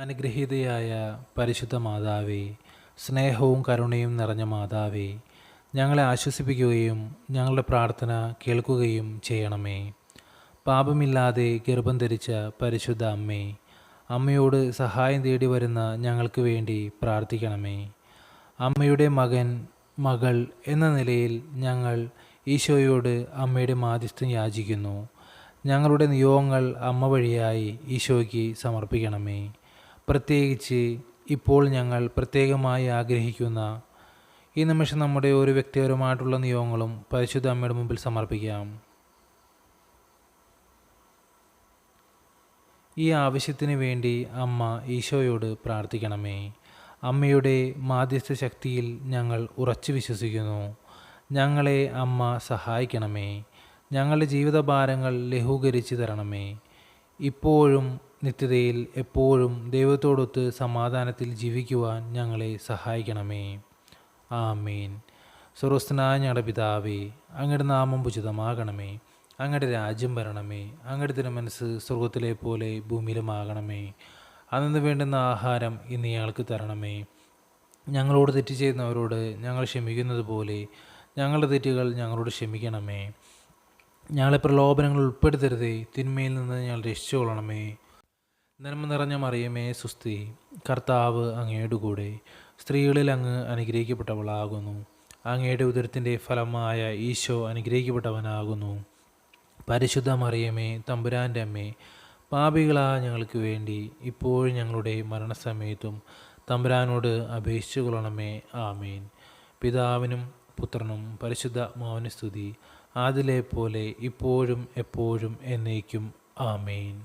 അനുഗ്രഹീതയായ പരിശുദ്ധ മാതാവേ, സ്നേഹവും കരുണയും നിറഞ്ഞ മാതാവേ, ഞങ്ങളെ ആശ്വസിപ്പിക്കുകയും ഞങ്ങളുടെ പ്രാർത്ഥന കേൾക്കുകയും ചെയ്യണമേ. പാപമില്ലാതെ ഗർഭം ധരിച്ച പരിശുദ്ധ അമ്മേ, അമ്മയോട് സഹായം തേടി വരുന്ന ഞങ്ങൾക്ക് വേണ്ടി പ്രാർത്ഥിക്കണമേ. അമ്മയുടെ മകൾ എന്ന നിലയിൽ ഞങ്ങൾ ഈശോയോട് അമ്മയുടെ മാധ്യസ്ഥം യാചിക്കുന്നു. ഞങ്ങളുടെ നിയോഗങ്ങൾ അമ്മ വഴിയായി ഈശോയ്ക്ക് സമർപ്പിക്കണമേ. പ്രത്യേകിച്ച് ഇപ്പോൾ ഞങ്ങൾ പ്രത്യേകമായി ആഗ്രഹിക്കുന്ന ഈ നിമിഷം നമ്മുടെ ഓരോ വ്യക്തിപരമായിട്ടുള്ള നിയോഗങ്ങളും പരിശുദ്ധ അമ്മയുടെ മുമ്പിൽ സമർപ്പിക്കാം. ഈ ആവശ്യത്തിന് വേണ്ടി അമ്മ ഈശോയോട് പ്രാർത്ഥിക്കണമേ. അമ്മയുടെ മാധ്യസ്ഥ ശക്തിയിൽ ഞങ്ങൾ ഉറച്ചു വിശ്വസിക്കുന്നു. ഞങ്ങളെ അമ്മ സഹായിക്കണമേ. ഞങ്ങളുടെ ജീവിതഭാരങ്ങൾ ലഘൂകരിച്ച് തരണമേ. ഇപ്പോഴും നിത്യതയിൽ എപ്പോഴും ദൈവത്തോടൊത്ത് സമാധാനത്തിൽ ജീവിക്കുവാൻ ഞങ്ങളെ സഹായിക്കണമേ. ആമേൻ. സ്വർഗ്ഗസ്ഥനായ ഞങ്ങളുടെ പിതാവേ, അങ്ങയുടെ നാമം ഉചിതമാകണമേ. അങ്ങയുടെ രാജ്യം വരണമേ. അങ്ങയുടെ തിരുമനസ്സ് സ്വർഗത്തിലെ പോലെ ഭൂമിയിലുമാകണമേ. അന്നു വേണ്ടുന്ന ആഹാരം ഇന്ന് ഞങ്ങൾക്ക് തരണമേ. ഞങ്ങളോട് തെറ്റ് ചെയ്യുന്നവരോട് ഞങ്ങൾ ക്ഷമിക്കുന്നത് പോലെ ഞങ്ങളുടെ തെറ്റുകൾ ഞങ്ങളോട് ക്ഷമിക്കണമേ. ഞങ്ങളെ പ്രലോഭനങ്ങൾ ഉൾപ്പെടുത്തരുതേ, തിന്മയിൽ നിന്ന് ഞങ്ങൾ രക്ഷിച്ചുകൊള്ളണമേ. നന്മ നിറഞ്ഞ മറിയമേ സുസ്തി, കർത്താവ് അങ്ങയുടെ കൂടെ, സ്ത്രീകളിൽ അങ്ങ് അനുഗ്രഹിക്കപ്പെട്ടവളാകുന്നു. അങ്ങയുടെ ഉദരത്തിൻ്റെ ഫലമായ ഈശോ അനുഗ്രഹിക്കപ്പെട്ടവനാകുന്നു. പരിശുദ്ധ മറിയമേ, തമ്പുരാൻ്റെ അമ്മേ, പാപികളായ ഞങ്ങൾക്ക് വേണ്ടി ഇപ്പോഴും ഞങ്ങളുടെ മരണസമയത്തും തമ്പുരാനോട് അപേക്ഷിച്ചു കൊള്ളണമേ. ആമേൻ. പിതാവിനും പുത്രനും പരിശുദ്ധാത്മാവിനും സ്തുതി, ആദിലെ പോലെ ഇപ്പോഴും എപ്പോഴും എന്നേക്കും. ആമേൻ.